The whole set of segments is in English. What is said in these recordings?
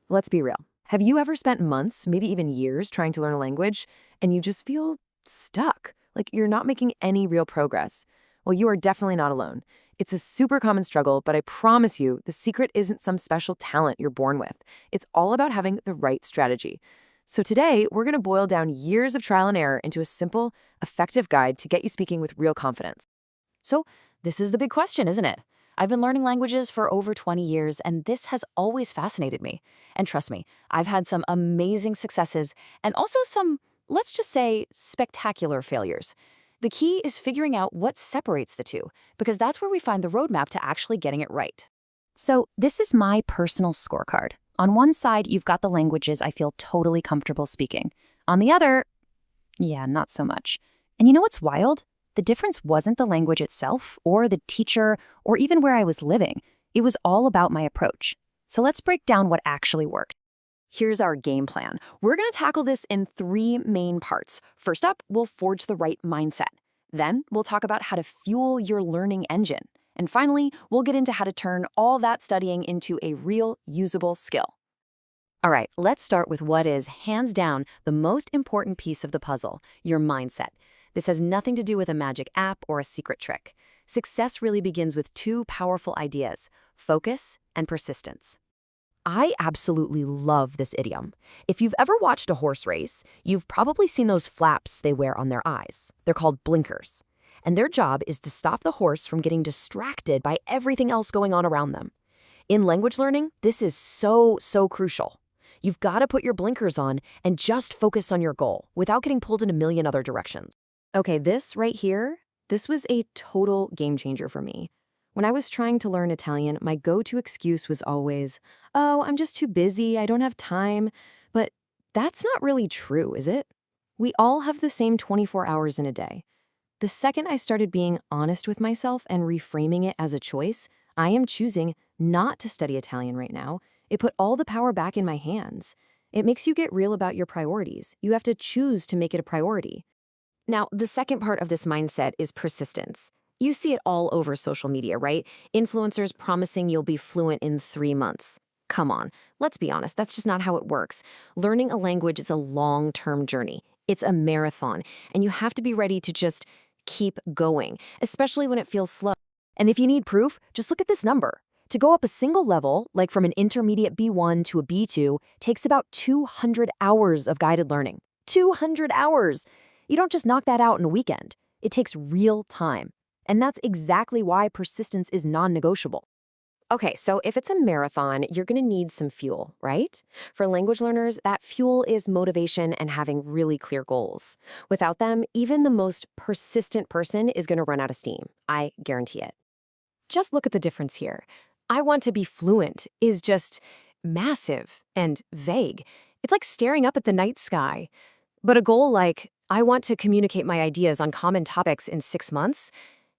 Let's be real. Have you ever spent months, maybe even years, trying to learn a language and you just feel stuck? Like you're not making any real progress? Well, you are definitely not alone. It's a super common struggle, but I promise you, the secret isn't some special talent you're born with. It's all about having the right strategy. So today, we're going to boil down years of trial and error into a simple, effective guide to get you speaking with real confidence. So, this is the big question, isn't it? I've been learning languages for over 20 years, and this has always fascinated me. And trust me, I've had some amazing successes and also some, let's just say, spectacular failures. The key is figuring out what separates the two, because that's where we find the roadmap to actually getting it right. So, this is my personal scorecard. On one side, you've got the languages I feel totally comfortable speaking. On the other, yeah, not so much. And you know what's wild? The difference wasn't the language itself, or the teacher, or even where I was living. It was all about my approach. So let's break down what actually worked. Here's our game plan. We're going to tackle this in three main parts. First up, we'll forge the right mindset. Then, we'll talk about how to fuel your learning engine. And finally, we'll get into how to turn all that studying into a real, usable skill. All right, let's start with what is, hands down, the most important piece of the puzzle, your mindset. This has nothing to do with a magic app or a secret trick. Success really begins with two powerful ideas: focus and persistence. I absolutely love this idiom. If you've ever watched a horse race, you've probably seen those flaps they wear on their eyes. They're called blinkers. And their job is to stop the horse from getting distracted by everything else going on around them. In language learning, this is so crucial. You've got to put your blinkers on and just focus on your goal without getting pulled in a million other directions. Okay, this right here, this was a total game changer for me. When I was trying to learn Italian, my go-to excuse was always, oh, I'm just too busy, I don't have time. But that's not really true, is it? We all have the same 24 hours in a day. The second I started being honest with myself and reframing it as a choice, I am choosing not to study Italian right now. It put all the power back in my hands. It makes you get real about your priorities. You have to choose to make it a priority. Now, the second part of this mindset is persistence. You see it all over social media, right? Influencers promising you'll be fluent in 3 months. Come on, let's be honest, that's just not how it works. Learning a language is a long-term journey. It's a marathon, and you have to be ready to just keep going, especially when it feels slow. And if you need proof, just look at this number. To go up a single level, like from an intermediate B1 to a B2, takes about 200 hours of guided learning. 200 hours! You don't just knock that out in a weekend. It takes real time. And that's exactly why persistence is non-negotiable. Okay, so if it's a marathon, you're going to need some fuel, right? For language learners, that fuel is motivation and having really clear goals. Without them, even the most persistent person is going to run out of steam. I guarantee it. Just look at the difference here. I want to be fluent is just massive and vague. It's like staring up at the night sky. But a goal like, I want to communicate my ideas on common topics in 6 months,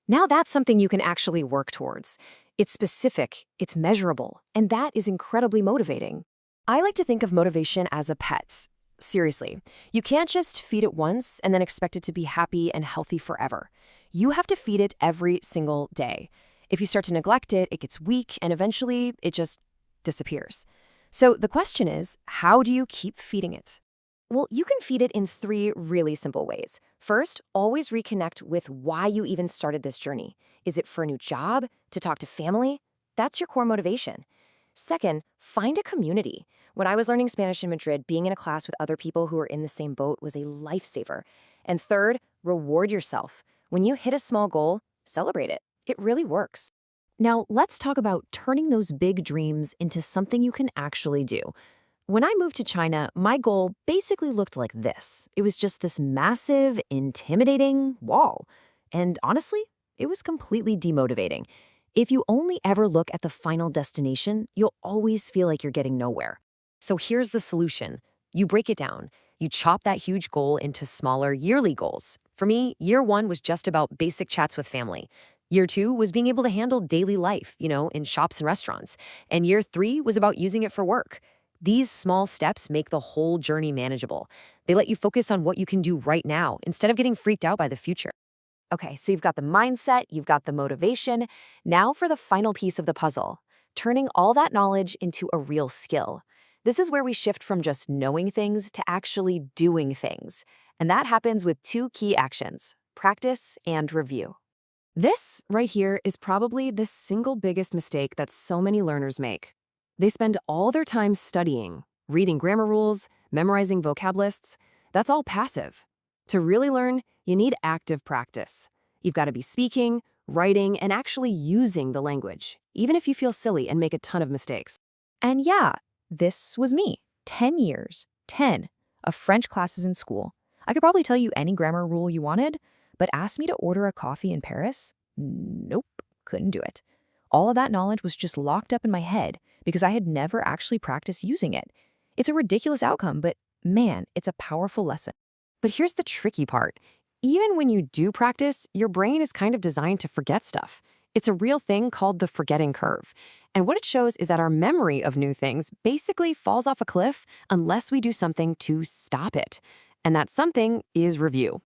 now that's something you can actually work towards. It's specific, it's measurable, and that is incredibly motivating. I like to think of motivation as a pet. Seriously, you can't just feed it once and then expect it to be happy and healthy forever. You have to feed it every single day. If you start to neglect it, it gets weak, and eventually it just disappears. So the question is, how do you keep feeding it? Well, you can feed it in three really simple ways. First, always reconnect with why you even started this journey. Is it for a new job? To talk to family? That's your core motivation. Second, find a community. When I was learning Spanish in Madrid, being in a class with other people who were in the same boat was a lifesaver. And third, reward yourself. When you hit a small goal, celebrate it. It really works. Now, let's talk about turning those big dreams into something you can actually do. When I moved to China, my goal basically looked like this. It was just this massive, intimidating wall. And honestly, it was completely demotivating. If you only ever look at the final destination, you'll always feel like you're getting nowhere. So here's the solution. You break it down. You chop that huge goal into smaller yearly goals. For me, year one was just about basic chats with family. Year two was being able to handle daily life, in shops and restaurants. And year three was about using it for work. These small steps make the whole journey manageable. They let you focus on what you can do right now instead of getting freaked out by the future. Okay, so you've got the mindset, you've got the motivation. Now for the final piece of the puzzle, turning all that knowledge into a real skill. This is where we shift from just knowing things to actually doing things. And that happens with two key actions: practice and review. This right here is probably the single biggest mistake that so many learners make. They spend all their time studying, reading grammar rules, memorizing vocab lists. That's all passive. To really learn, you need active practice. You've got to be speaking, writing, and actually using the language, even if you feel silly and make a ton of mistakes. And yeah, this was me. 10 years. 10. Of French classes in school. I could probably tell you any grammar rule you wanted, but ask me to order a coffee in Paris? Nope, couldn't do it. All of that knowledge was just locked up in my head because I had never actually practiced using it. It's a ridiculous outcome, but man, it's a powerful lesson. But here's the tricky part. Even when you do practice, your brain is kind of designed to forget stuff. It's a real thing called the forgetting curve. And what it shows is that our memory of new things basically falls off a cliff unless we do something to stop it. And that something is review.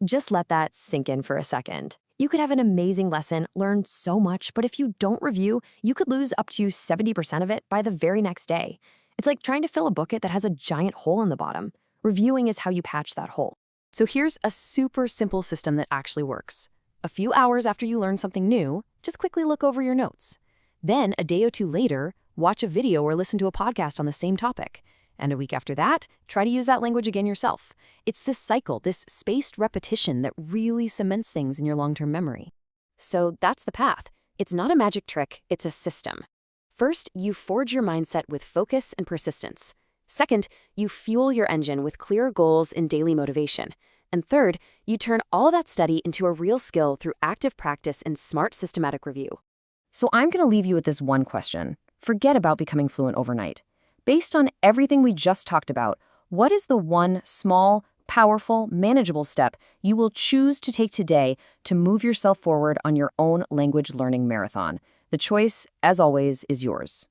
Just let that sink in for a second. You could have an amazing lesson, learn so much, but if you don't review, you could lose up to 70% of it by the very next day. It's like trying to fill a bucket that has a giant hole in the bottom. Reviewing is how you patch that hole. So here's a super simple system that actually works. A few hours after you learn something new, just quickly look over your notes. Then, a day or two later, watch a video or listen to a podcast on the same topic. And a week after that, try to use that language again yourself. It's this cycle, this spaced repetition that really cements things in your long-term memory. So that's the path. It's not a magic trick, it's a system. First, you forge your mindset with focus and persistence. Second, you fuel your engine with clear goals and daily motivation. And third, you turn all that study into a real skill through active practice and smart systematic review. So I'm going to leave you with this one question. Forget about becoming fluent overnight. Based on everything we just talked about, what is the one small, powerful, manageable step you will choose to take today to move yourself forward on your own language learning marathon? The choice, as always, is yours.